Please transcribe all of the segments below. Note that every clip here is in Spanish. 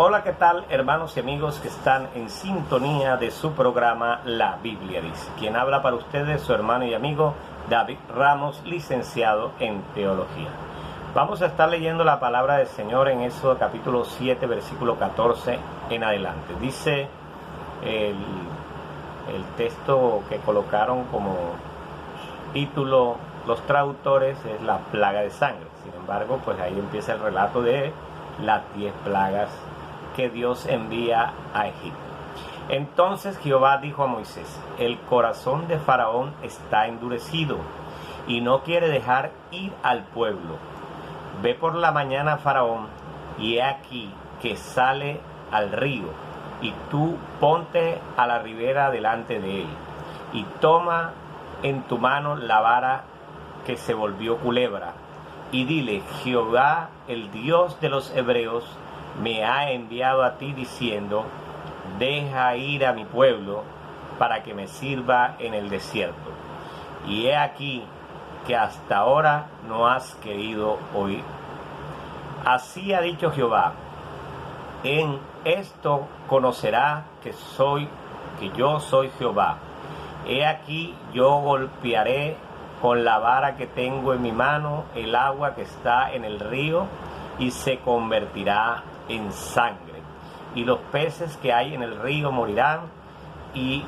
Hola, ¿qué tal, hermanos y amigos que están en sintonía de su programa La Biblia Dice? Quien habla para ustedes, su hermano y amigo David Ramos, licenciado en Teología. Vamos a estar leyendo la palabra del Señor en Éxodo capítulo 7, versículo 14 en adelante. Dice el texto que colocaron como título los traductores es la plaga de sangre. Sin embargo, pues ahí empieza el relato de las 10 plagas que Dios envía a Egipto. Entonces Jehová dijo a Moisés: el corazón de Faraón está endurecido y no quiere dejar ir al pueblo. Ve por la mañana a Faraón, y he aquí que sale al río, y tú ponte a la ribera delante de él, y toma en tu mano la vara que se volvió culebra, y dile: Jehová, el Dios de los hebreos, me ha enviado a ti diciendo: deja ir a mi pueblo para que me sirva en el desierto. Y he aquí que hasta ahora no has querido oír. Así ha dicho Jehová: en esto conocerá que yo soy Jehová. He aquí yo golpearé con la vara que tengo en mi mano el agua que está en el río, y se convertirá en sangre, y los peces que hay en el río morirán, y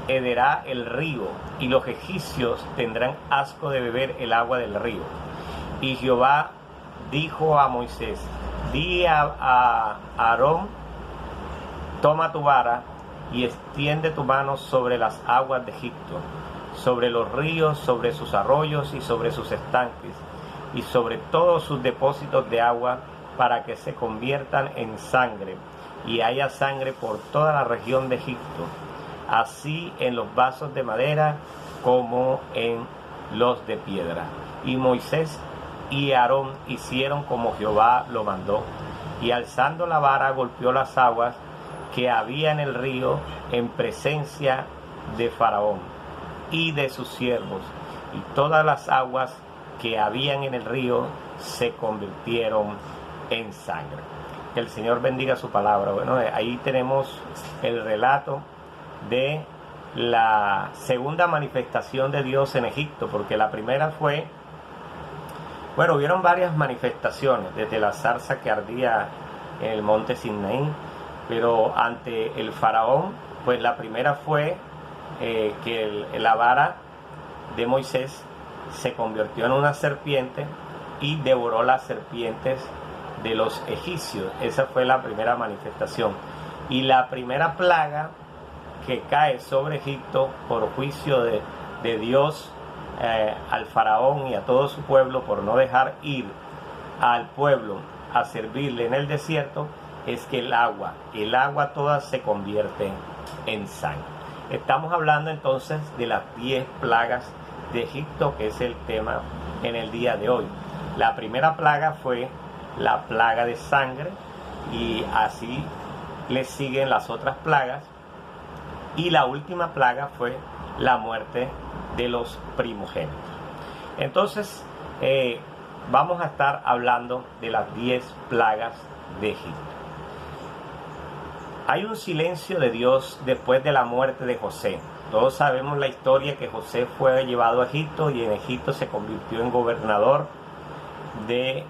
hederá el río, y los egipcios tendrán asco de beber el agua del río. Y Jehová dijo a Moisés: di a Aarón: toma tu vara y extiende tu mano sobre las aguas de Egipto, sobre los ríos, sobre sus arroyos y sobre sus estanques, y sobre todos sus depósitos de agua, para que se conviertan en sangre, y haya sangre por toda la región de Egipto, así en los vasos de madera como en los de piedra. Y Moisés y Aarón hicieron como Jehová lo mandó, y alzando la vara golpeó las aguas que había en el río en presencia de Faraón y de sus siervos, y todas las aguas que habían en el río se convirtieron en sangre. Que el Señor bendiga su palabra. Bueno, ahí tenemos el relato de la segunda manifestación de Dios en Egipto, porque la primera fue, bueno, hubieron varias manifestaciones, desde la zarza que ardía en el monte Sinaí, pero ante el faraón, pues la primera fue que la vara de Moisés se convirtió en una serpiente y devoró las serpientes de los egipcios. Esa fue la primera manifestación. Y la primera plaga que cae sobre Egipto por juicio de Dios al faraón y a todo su pueblo por no dejar ir al pueblo a servirle en el desierto, es que el agua toda se convierte en sangre. Estamos hablando entonces de las 10 plagas de Egipto, que es el tema en el día de hoy. La primera plaga fue la plaga de sangre, y así le siguen las otras plagas, y la última plaga fue la muerte de los primogénitos. Entonces vamos a estar hablando de las 10 plagas de Egipto. Hay un silencio de Dios después de la muerte de José. Todos sabemos la historia, que José fue llevado a Egipto, y en Egipto se convirtió en gobernador de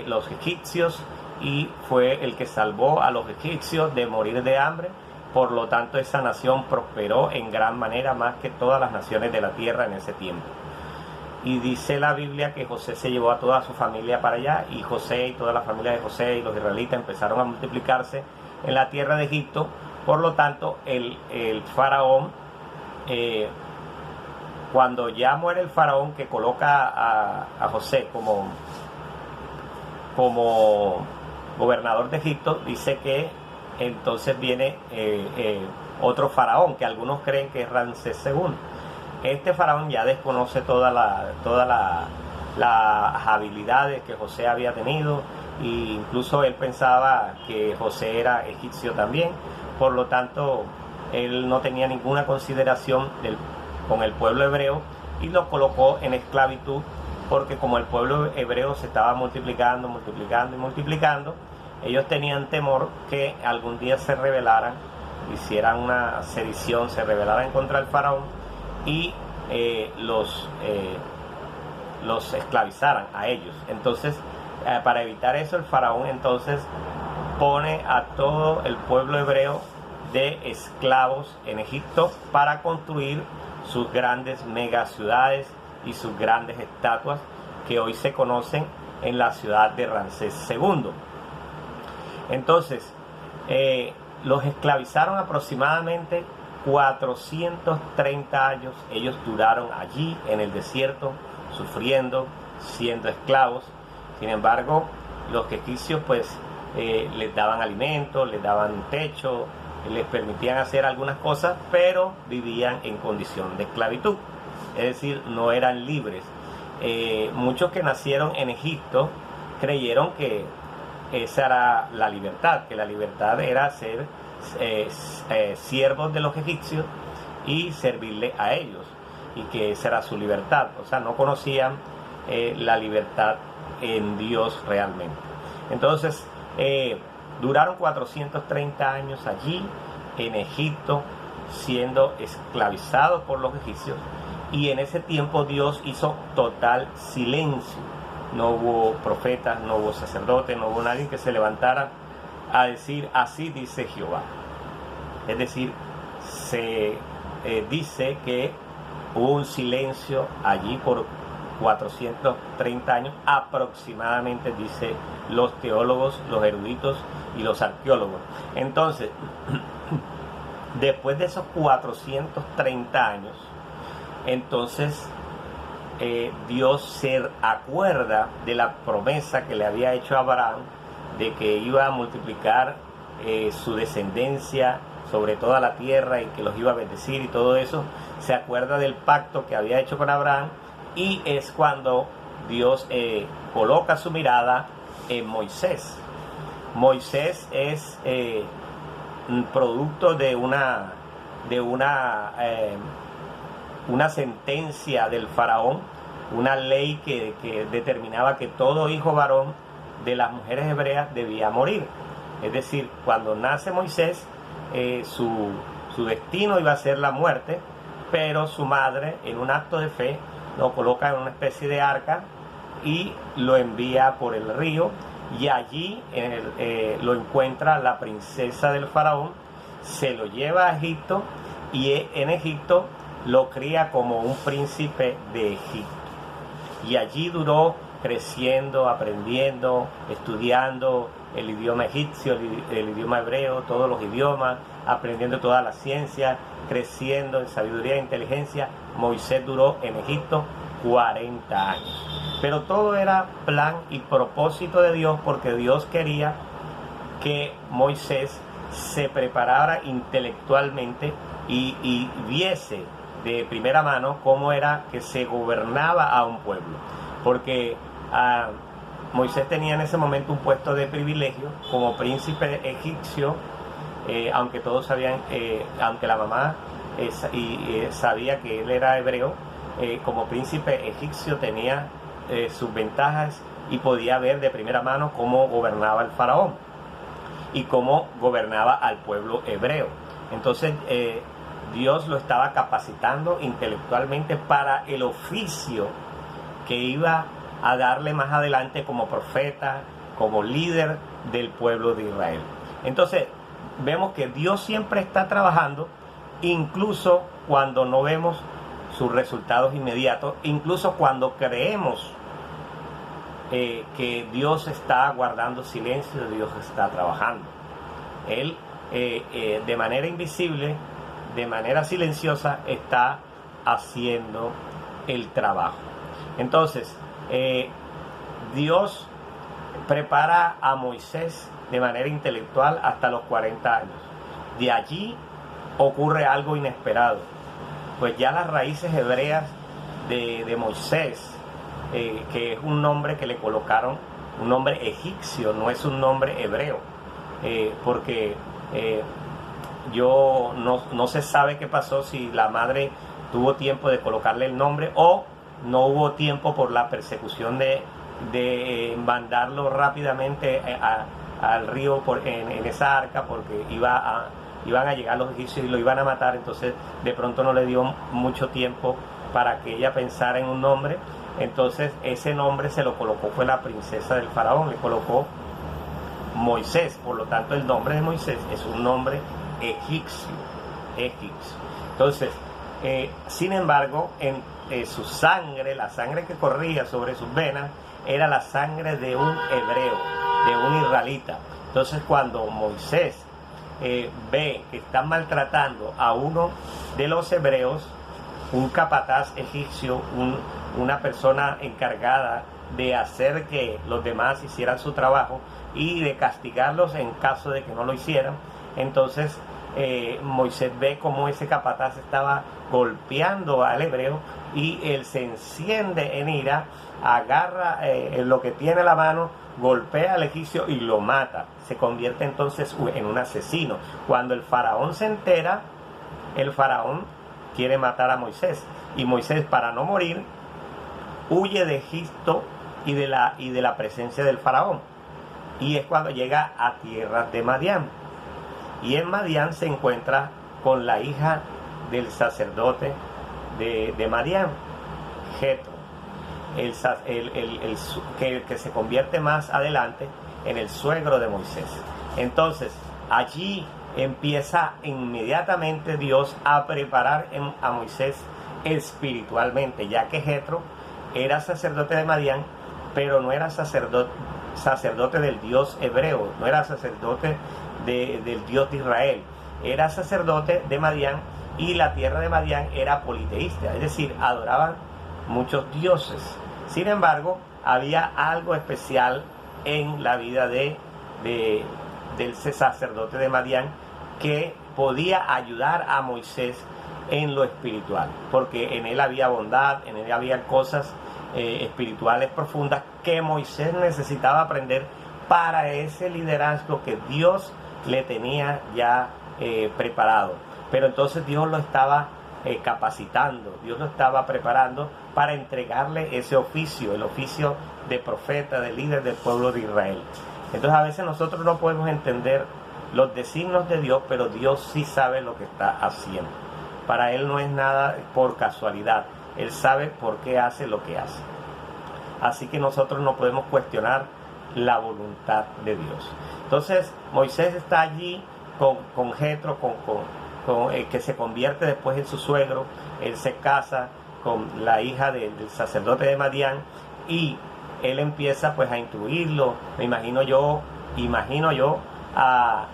los egipcios, y fue el que salvó a los egipcios de morir de hambre. Por lo tanto, esa nación prosperó en gran manera, más que todas las naciones de la tierra en ese tiempo. Y dice la Biblia que José se llevó a toda su familia para allá, y José y toda la familia de José y los israelitas empezaron a multiplicarse en la tierra de Egipto. Por lo tanto, el faraón, cuando ya muere el faraón que coloca a José como gobernador de Egipto, dice que entonces viene otro faraón, que algunos creen que es Ramsés II. Este faraón ya desconoce todas las habilidades que José había tenido, e incluso él pensaba que José era egipcio también. Por lo tanto, él no tenía ninguna consideración con el pueblo hebreo, y lo colocó en esclavitud, porque como el pueblo hebreo se estaba multiplicando, ellos tenían temor que algún día se rebelaran, hicieran una sedición, se rebelaran contra el faraón y los esclavizaran a ellos. Entonces, para evitar eso, el faraón entonces pone a todo el pueblo hebreo de esclavos en Egipto para construir sus grandes megaciudades y sus grandes estatuas que hoy se conocen en la ciudad de Ramsés II. Entonces, los esclavizaron aproximadamente 430 años. Ellos duraron allí en el desierto, sufriendo, siendo esclavos. Sin embargo, los egipcios pues les daban alimento, les daban techo, les permitían hacer algunas cosas, pero vivían en condición de esclavitud, es decir, no eran libres. Muchos que nacieron en Egipto creyeron que esa era la libertad, que la libertad era ser siervos de los egipcios y servirle a ellos, y que esa era su libertad. O sea, no conocían la libertad en Dios realmente. Entonces, duraron 430 años allí en Egipto, siendo esclavizados por los egipcios, y en ese tiempo Dios hizo total silencio. No hubo profetas, no hubo sacerdotes, no hubo nadie que se levantara a decir así dice Jehová. Es decir, se dice que hubo un silencio allí por 430 años aproximadamente, dice los teólogos, los eruditos y los arqueólogos. Entonces, después de esos 430 años, entonces Dios se acuerda de la promesa que le había hecho a Abraham de que iba a multiplicar su descendencia sobre toda la tierra y que los iba a bendecir y todo eso. Se acuerda del pacto que había hecho con Abraham, y es cuando Dios coloca su mirada en Moisés. Moisés es un producto de una sentencia del faraón, una ley que determinaba que todo hijo varón de las mujeres hebreas debía morir. Es decir, cuando nace Moisés, su destino iba a ser la muerte, pero su madre, en un acto de fe, lo coloca en una especie de arca y lo envía por el río, y allí lo encuentra la princesa del faraón, se lo lleva a Egipto, y en Egipto lo cría como un príncipe de Egipto. Y allí duró creciendo, aprendiendo, estudiando el idioma egipcio, el idioma hebreo, todos los idiomas, aprendiendo toda la ciencia, creciendo en sabiduría e inteligencia. Moisés duró en Egipto 40 años. Pero todo era plan y propósito de Dios, porque Dios quería que Moisés se preparara intelectualmente y viese de primera mano cómo era que se gobernaba a un pueblo, porque Moisés tenía en ese momento un puesto de privilegio como príncipe egipcio, aunque todos sabían, aunque la mamá sabía que él era hebreo, como príncipe egipcio tenía sus ventajas y podía ver de primera mano cómo gobernaba el faraón y cómo gobernaba al pueblo hebreo. Entonces Dios lo estaba capacitando intelectualmente para el oficio que iba a darle más adelante como profeta, como líder del pueblo de Israel. Entonces vemos que Dios siempre está trabajando, incluso cuando no vemos sus resultados inmediatos, incluso cuando creemos que Dios está guardando silencio, Dios está trabajando. Él de manera invisible, de manera silenciosa, está haciendo el trabajo. Entonces, Dios prepara a Moisés de manera intelectual hasta los 40 años. De allí ocurre algo inesperado, pues ya las raíces hebreas de Moisés, que es un nombre que le colocaron, un nombre egipcio, no es un nombre hebreo, porque no se sabe qué pasó, si la madre tuvo tiempo de colocarle el nombre o no hubo tiempo por la persecución de mandarlo rápidamente al río en esa arca, porque iban a llegar los egipcios y lo iban a matar. Entonces de pronto no le dio mucho tiempo para que ella pensara en un nombre. Entonces ese nombre se lo colocó, fue la princesa del faraón, le colocó Moisés. Por lo tanto el nombre de Moisés es un nombre egipcio. Entonces sin embargo, en su sangre, la sangre que corría sobre sus venas, era la sangre de un hebreo, de un israelita. Entonces cuando Moisés ve que están maltratando a uno de los hebreos, un capataz egipcio, una persona encargada de hacer que los demás hicieran su trabajo y de castigarlos en caso de que no lo hicieran, entonces Moisés ve cómo ese capataz estaba golpeando al hebreo y él se enciende en ira, agarra lo que tiene a la mano, golpea al egipcio y lo mata. Se convierte entonces en un asesino. Cuando el faraón se entera, el faraón quiere matar a Moisés, y Moisés, para no morir, huye de Egipto y de la presencia del faraón, y es cuando llega a tierras de Madián. Y en Madián se encuentra con la hija del sacerdote de Madián, Jetro, que se convierte más adelante en el suegro de Moisés. Entonces allí empieza inmediatamente Dios a preparar a Moisés espiritualmente, ya que Jetro era sacerdote de Madián, pero no era sacerdote del Dios hebreo, no era sacerdote del Dios de Israel, era sacerdote de Madián, y la tierra de Madián era politeísta, es decir, adoraban muchos dioses. Sin embargo, había algo especial en la vida del sacerdote de Madián, que podía ayudar a Moisés en lo espiritual, porque en él había bondad, en él había cosas espirituales profundas que Moisés necesitaba aprender para ese liderazgo que Dios le tenía ya preparado. Pero entonces Dios lo estaba capacitando, Dios lo estaba preparando para entregarle ese oficio, el oficio de profeta, de líder del pueblo de Israel. Entonces a veces nosotros no podemos entender los designios de Dios, pero Dios sí sabe lo que está haciendo. Para Él no es nada por casualidad, Él sabe por qué hace lo que hace. Así que nosotros no podemos cuestionar la voluntad de Dios. Entonces Moisés está allí con Jetro, que se convierte después en su suegro. Él se casa con la hija del sacerdote de Madián, y él empieza pues a instruirlo, imagino yo, a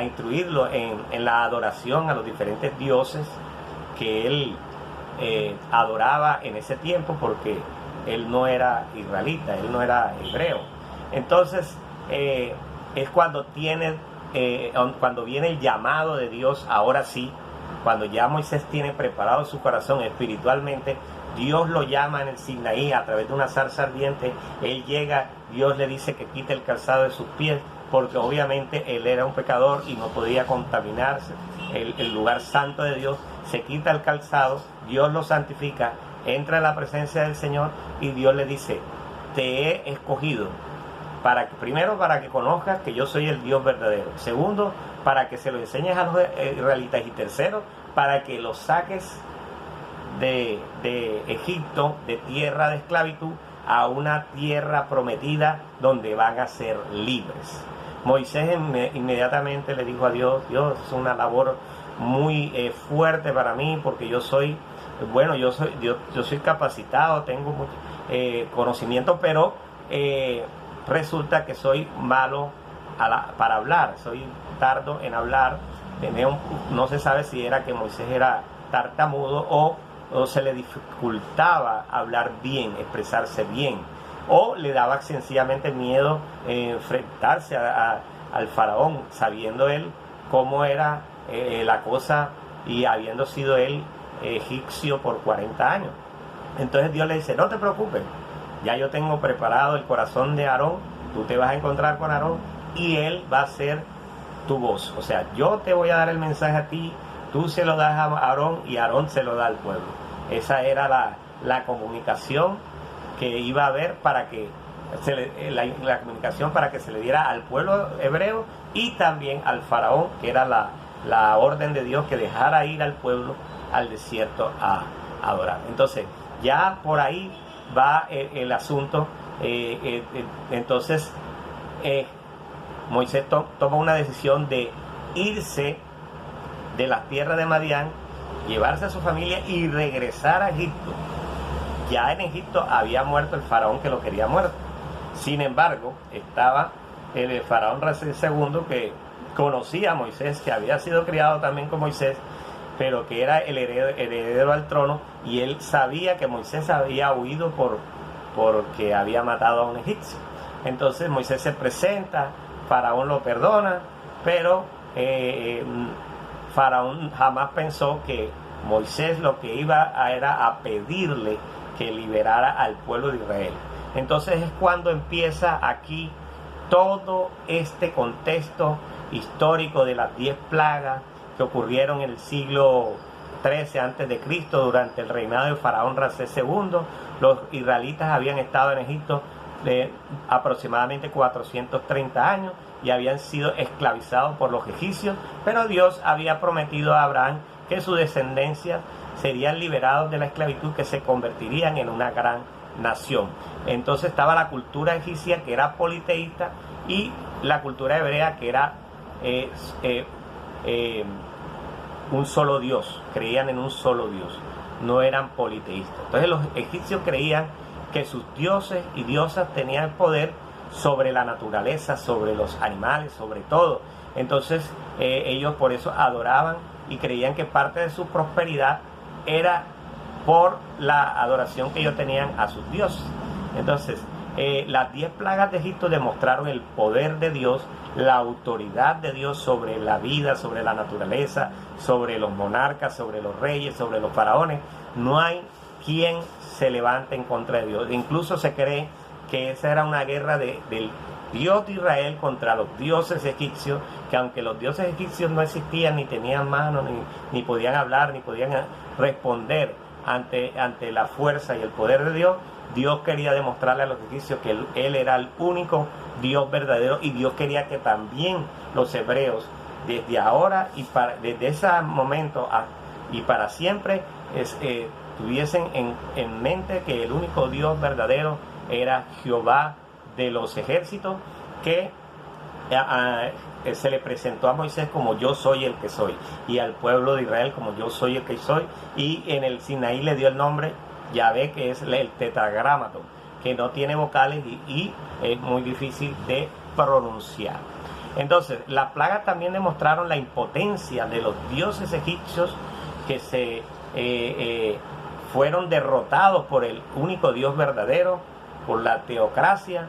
instruirlo en la adoración a los diferentes dioses que él adoraba en ese tiempo, porque él no era israelita, él no era hebreo. Entonces es cuando viene el llamado de Dios. Ahora sí, cuando ya Moisés tiene preparado su corazón espiritualmente, Dios lo llama en el Sinaí a través de una zarza ardiente. Él llega, Dios le dice que quite el calzado de sus pies, porque obviamente él era un pecador y no podía contaminarse. El lugar santo de Dios, se quita el calzado, Dios lo santifica, entra en la presencia del Señor, y Dios le dice: te he escogido, primero para que conozcas que yo soy el Dios verdadero, segundo para que se lo enseñes a los israelitas, y tercero para que los saques de Egipto, de tierra de esclavitud, a una tierra prometida donde van a ser libres. Moisés inmediatamente le dijo a Dios: Dios, es una labor muy fuerte para mí, porque yo soy capacitado, tengo mucho conocimiento, pero resulta que soy malo para hablar, soy tardo en hablar. No se sabe si era que Moisés era tartamudo, o se le dificultaba hablar bien, expresarse bien, o le daba sencillamente miedo enfrentarse al faraón, sabiendo él cómo era la cosa, y habiendo sido él egipcio por 40 años. Entonces Dios le dice: no te preocupes, ya yo tengo preparado el corazón de Aarón, tú te vas a encontrar con Aarón y él va a ser tu voz. O sea, yo te voy a dar el mensaje a ti, tú se lo das a Aarón y Aarón se lo da al pueblo. Esa era la comunicación que iba a haber para que la comunicación para que se le diera al pueblo hebreo y también al faraón, que era la orden de Dios, que dejara ir al pueblo al desierto a adorar. Entonces, ya por ahí va el asunto. Entonces, Moisés toma una decisión de irse de la tierra de Madián, llevarse a su familia y regresar a Egipto. Ya en Egipto había muerto el faraón que lo quería muerto. Sin embargo, estaba el faraón Ramsés II, que conocía a Moisés, que había sido criado también con Moisés, pero que era el heredero al trono, y él sabía que Moisés había huido porque había matado a un egipcio. Entonces Moisés se presenta, faraón lo perdona, pero faraón jamás pensó que Moisés lo que iba era a pedirle que liberara al pueblo de Israel. Entonces es cuando empieza aquí todo este contexto histórico de las 10 plagas que ocurrieron en el siglo XIII a.C. durante el reinado del faraón Ramsés II. Los israelitas habían estado en Egipto de aproximadamente 430 años y habían sido esclavizados por los egipcios, pero Dios había prometido a Abraham que su descendencia serían liberados de la esclavitud, que se convertirían en una gran nación. Entonces estaba la cultura egipcia, que era politeísta, y la cultura hebrea, que era un solo Dios, creían en un solo Dios, no eran politeístas. Entonces los egipcios creían que sus dioses y diosas tenían poder sobre la naturaleza, sobre los animales, sobre todo. Entonces ellos por eso adoraban y creían que parte de su prosperidad era por la adoración que ellos tenían a sus dioses. Entonces las 10 plagas de Egipto demostraron el poder de Dios, la autoridad de Dios sobre la vida, sobre la naturaleza, sobre los monarcas, sobre los reyes, sobre los faraones. No hay quien se levante en contra de Dios. Incluso se cree que esa era una guerra del Dios de Israel contra los dioses egipcios, que aunque los dioses egipcios no existían, ni tenían manos, ni podían hablar, ni podían responder ante la fuerza y el poder de Dios, Dios quería demostrarle a los egipcios que Él era el único Dios verdadero, y Dios quería que también los hebreos, desde ahora y desde ese momento y para siempre, tuviesen en mente que el único Dios verdadero era Jehová de los ejércitos, que se le presentó a Moisés como yo soy el que soy, y al pueblo de Israel como yo soy el que soy, y en el Sinaí le dio el nombre Yahvé, que es el tetragramaton, que no tiene vocales y es muy difícil de pronunciar. Entonces las plagas también demostraron la impotencia de los dioses egipcios, que fueron derrotados por el único Dios verdadero, por la teocracia.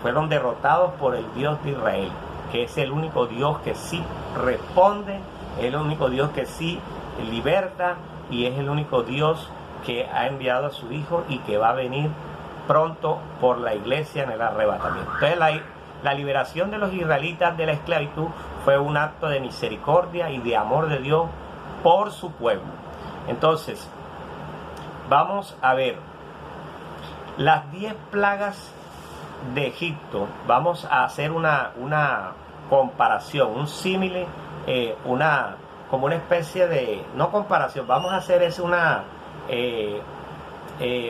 Fueron derrotados por el Dios de Israel, que es el único Dios que sí responde, es el único Dios que sí liberta, y es el único Dios que ha enviado a su Hijo y que va a venir pronto por la iglesia en el arrebatamiento. Entonces la liberación de los israelitas de la esclavitud fue un acto de misericordia y de amor de Dios por su pueblo. Entonces vamos a ver las 10 plagas de Egipto. Vamos a hacer una comparación, un símile, como una especie de, no comparación, vamos a hacer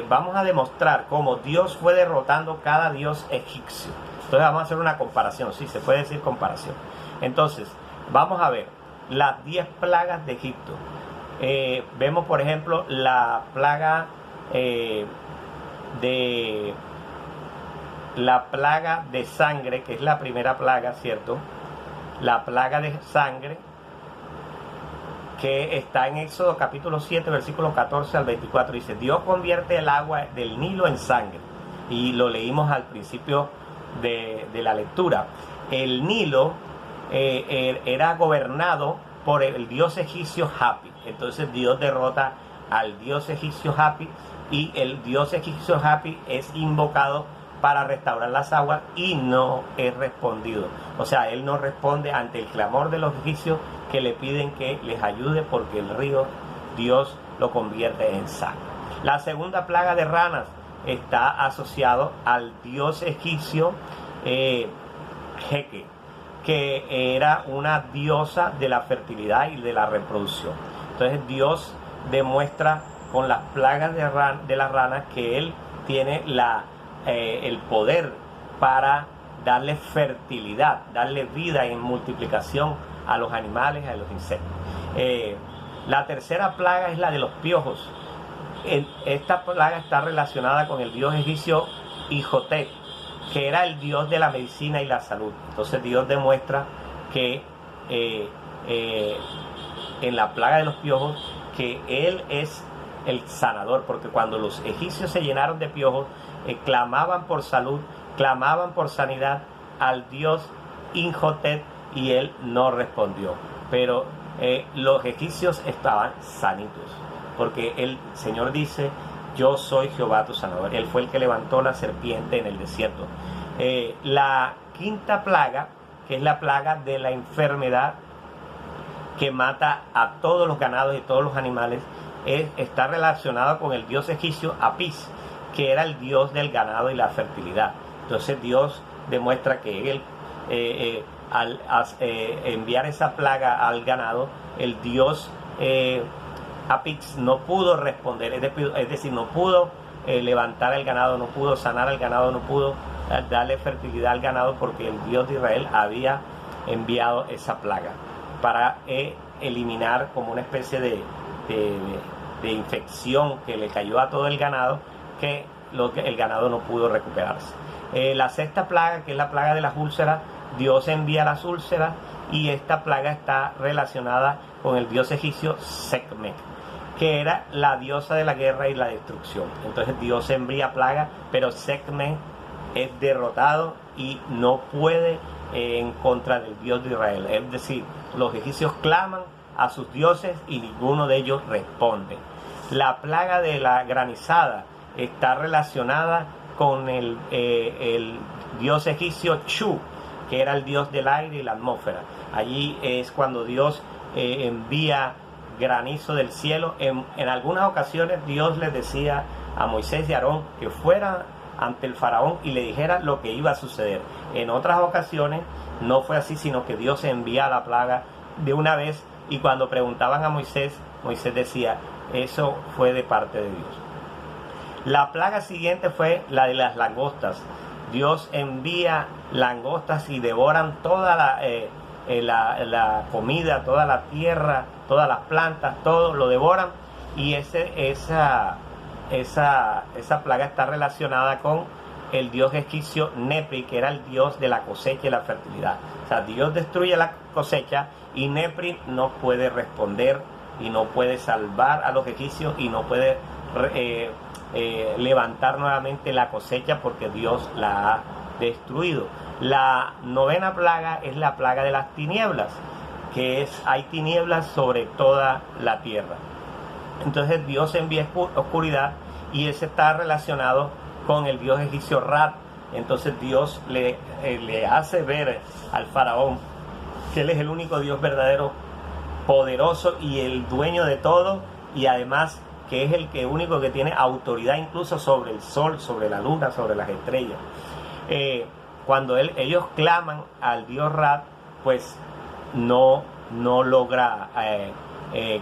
vamos a demostrar cómo Dios fue derrotando cada dios egipcio. Entonces vamos a hacer una comparación, sí, se puede decir comparación. Entonces vamos a ver las 10 plagas de Egipto. Vemos por ejemplo la plaga de sangre, que es la primera plaga, ¿cierto? La plaga de sangre, que está en Éxodo capítulo 7, versículo 14 al 24. Dice: Dios convierte el agua del Nilo en sangre. Y lo leímos al principio de la lectura. El Nilo era gobernado por el dios egipcio Hapi. Entonces Dios derrota al dios egipcio Hapi, y el dios egipcio Hapi es invocado para restaurar las aguas, y no es respondido. O sea, él no responde ante el clamor de los egipcios, que le piden que les ayude, porque el río Dios lo convierte en sangre. La segunda plaga de ranas está asociado al dios egipcio Heke, que era una diosa de la fertilidad y de la reproducción. Entonces Dios demuestra con las plagas de las ranas que Él tiene el poder para darle fertilidad, darle vida en multiplicación a los animales, a los insectos. La tercera plaga es la de los piojos. Esta plaga está relacionada con el dios egipcio Imhotep, que era el dios de la medicina y la salud. Entonces Dios demuestra que en la plaga de los piojos, que Él es el sanador, porque cuando los egipcios se llenaron de piojos, clamaban por salud, clamaban por sanidad al dios Imhotep y Él no respondió. Pero los egipcios estaban sanitos, porque el Señor dice: yo soy Jehová tu sanador. Él fue el que levantó la serpiente en el desierto. La quinta plaga, que es la plaga de la enfermedad que mata a todos los ganados y todos los animales, está relacionada con el dios egipcio Apis, que era el dios del ganado y la fertilidad. Entonces Dios demuestra que Él, al enviar esa plaga al ganado, el dios Apis no pudo responder, es decir, no pudo levantar el ganado, no pudo sanar al ganado, no pudo darle fertilidad al ganado, porque el Dios de Israel había enviado esa plaga para eliminar como una especie de infección que le cayó a todo el ganado, que el ganado no pudo recuperarse. La sexta plaga, que es la plaga de las úlceras, Dios envía las úlceras, y esta plaga está relacionada con el dios egipcio Sekhmet, que era la diosa de la guerra y la destrucción. Entonces Dios envía plaga, pero Sekhmet es derrotado y no puede en contra del Dios de Israel. Es decir, los egipcios claman a sus dioses y ninguno de ellos responde. La plaga de la granizada está relacionada con el dios egipcio Shu, que era el dios del aire y la atmósfera. Allí es cuando Dios envía granizo del cielo. En algunas ocasiones Dios les decía a Moisés y Aarón que fueran ante el faraón y le dijera lo que iba a suceder. En otras ocasiones no fue así, sino que Dios envía la plaga de una vez, y cuando preguntaban a Moisés, Moisés decía: eso fue de parte de Dios. La plaga siguiente fue la de las langostas. Dios envía langostas y devoran toda la comida, toda la tierra, todas las plantas, todo lo devoran, y esa plaga está relacionada con el dios egipcio Nepri, que era el dios de la cosecha y la fertilidad. O sea, Dios destruye la cosecha y Nepri no puede responder y no puede salvar a los egipcios y no puede levantar nuevamente la cosecha, porque Dios la ha destruido. La novena plaga es la plaga de las tinieblas, que hay tinieblas sobre toda la tierra. Entonces Dios envía oscuridad, y ese está relacionado con el dios egipcio Ra. Entonces Dios le hace ver al faraón que Él es el único Dios verdadero, poderoso y el dueño de todo, y además que es el único que tiene autoridad incluso sobre el sol, sobre la luna, sobre las estrellas. Cuando ellos claman al dios Ra, pues no logra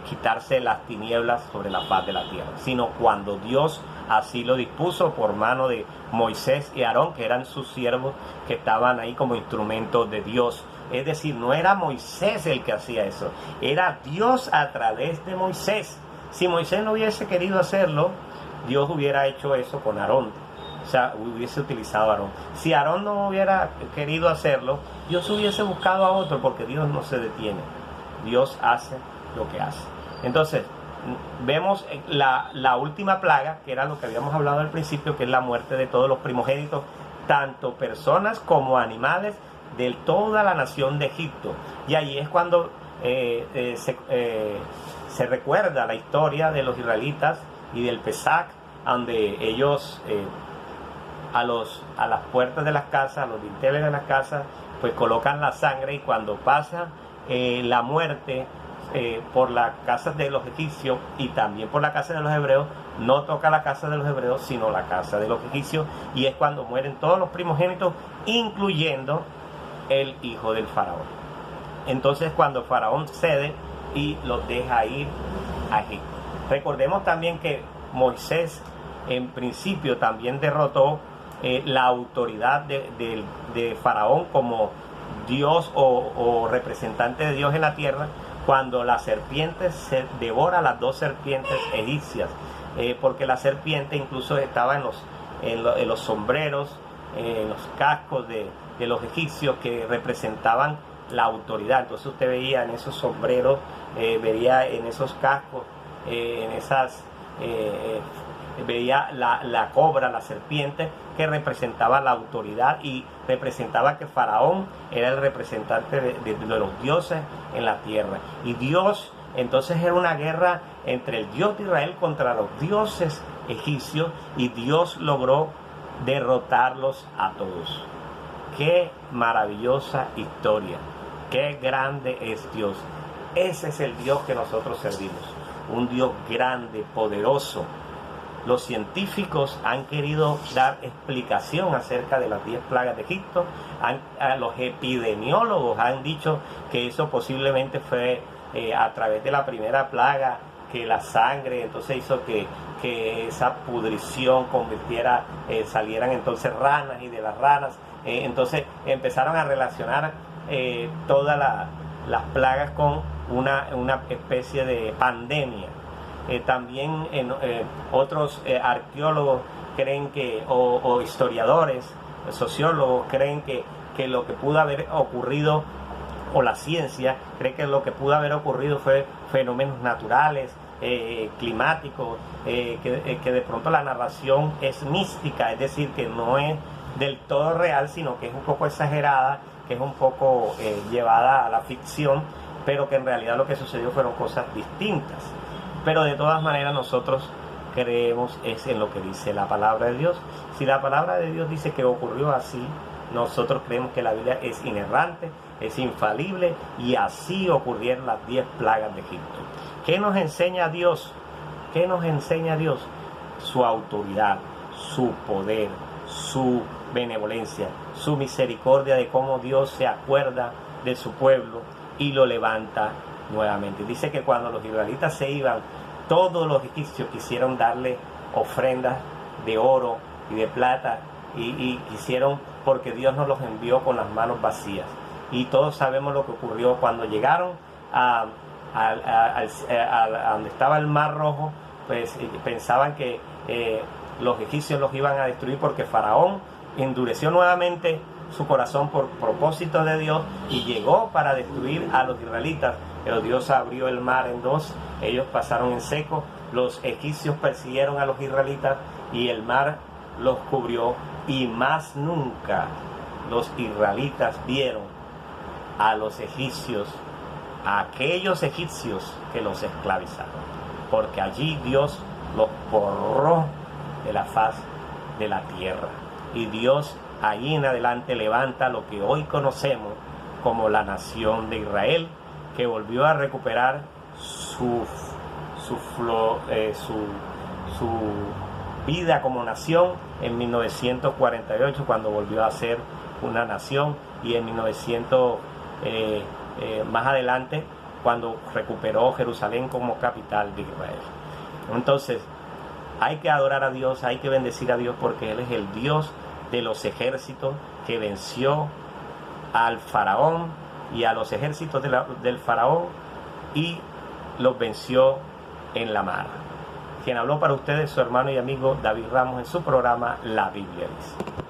quitarse las tinieblas sobre la faz de la tierra, sino cuando Dios así lo dispuso por mano de Moisés y Aarón, que eran sus siervos, que estaban ahí como instrumentos de Dios. Es decir, no era Moisés el que hacía eso, era Dios a través de Moisés. Si Moisés no hubiese querido hacerlo, Dios hubiera hecho eso con Aarón. O sea, hubiese utilizado a Aarón. Si Aarón no hubiera querido hacerlo, Dios hubiese buscado a otro, porque Dios no se detiene. Dios hace lo que hace. Entonces, vemos la última plaga, que era lo que habíamos hablado al principio, que es la muerte de todos los primogénitos, tanto personas como animales, de toda la nación de Egipto. Y allí es cuando se recuerda la historia de los israelitas y del Pesach, donde ellos a las puertas de las casas, a los dinteles de las casas, pues colocan la sangre, y cuando pasa la muerte, por la casa de los egipcios y también por la casa de los hebreos. No toca la casa de los hebreos, sino la casa de los egipcios, y es cuando mueren todos los primogénitos, incluyendo el hijo del faraón. Entonces, cuando el faraón cede y los deja ir a Egipto. Recordemos también que Moisés en principio también derrotó la autoridad de faraón como Dios o representante de Dios en la tierra, cuando la serpiente se devora las dos serpientes egipcias, porque la serpiente incluso estaba en los sombreros, en los cascos de los egipcios, que representaban la autoridad. Entonces usted veía en esos sombreros, veía en esos cascos, veía la cobra, la serpiente, que representaba la autoridad y representaba que Faraón era el representante de los dioses en la tierra. Y Dios, entonces era una guerra entre el Dios de Israel contra los dioses egipcios, y Dios logró derrotarlos a todos. Qué maravillosa historia, qué grande es Dios. Ese es el Dios que nosotros servimos, un Dios grande, poderoso. Los científicos han querido dar explicación acerca de las 10 plagas de Egipto. Los epidemiólogos han dicho que eso posiblemente fue a través de la primera plaga, que la sangre entonces hizo que esa pudrición salieran entonces ranas, y de las ranas entonces empezaron a relacionar todas las plagas con una especie de pandemia. También otros arqueólogos creen o historiadores, sociólogos creen que lo que pudo haber ocurrido, o la ciencia cree que lo que pudo haber ocurrido fue fenómenos naturales, climáticos, que de pronto la narración es mística, es decir, que no es del todo real, sino que es un poco exagerada, que es un poco llevada a la ficción, pero que en realidad lo que sucedió fueron cosas distintas. Pero de todas maneras nosotros creemos es en lo que dice la palabra de Dios. Si la palabra de Dios dice que ocurrió así, nosotros creemos que la Biblia es inerrante, es infalible, y así ocurrieron las 10 plagas de Egipto. ¿Qué nos enseña Dios? ¿Qué nos enseña Dios? Su autoridad, su poder, su benevolencia, su misericordia, de cómo Dios se acuerda de su pueblo y lo levanta nuevamente. Dice que cuando los israelitas se iban, todos los egipcios quisieron darle ofrendas de oro y de plata, y quisieron, porque Dios no los envió con las manos vacías. Y todos sabemos lo que ocurrió cuando llegaron a donde estaba el Mar Rojo. Pues pensaban que los egipcios los iban a destruir, porque Faraón endureció nuevamente su corazón por propósito de Dios y llegó para destruir a los israelitas. Pero Dios abrió el mar en dos, ellos pasaron en seco, los egipcios persiguieron a los israelitas y el mar los cubrió, y más nunca los israelitas vieron a los egipcios, a aquellos egipcios que los esclavizaron, porque allí Dios los borró de la faz de la tierra. Y Dios allí en adelante levanta lo que hoy conocemos como la nación de Israel, que volvió a recuperar su vida como nación en 1948, cuando volvió a ser una nación, y en 1900 más adelante, cuando recuperó Jerusalén como capital de Israel. Entonces hay que adorar a Dios, hay que bendecir a Dios, porque Él es el Dios de los ejércitos, que venció al faraón y a los ejércitos del faraón, y los venció en la mar. Quien habló para ustedes, su hermano y amigo David Ramos, en su programa La Biblia Dice.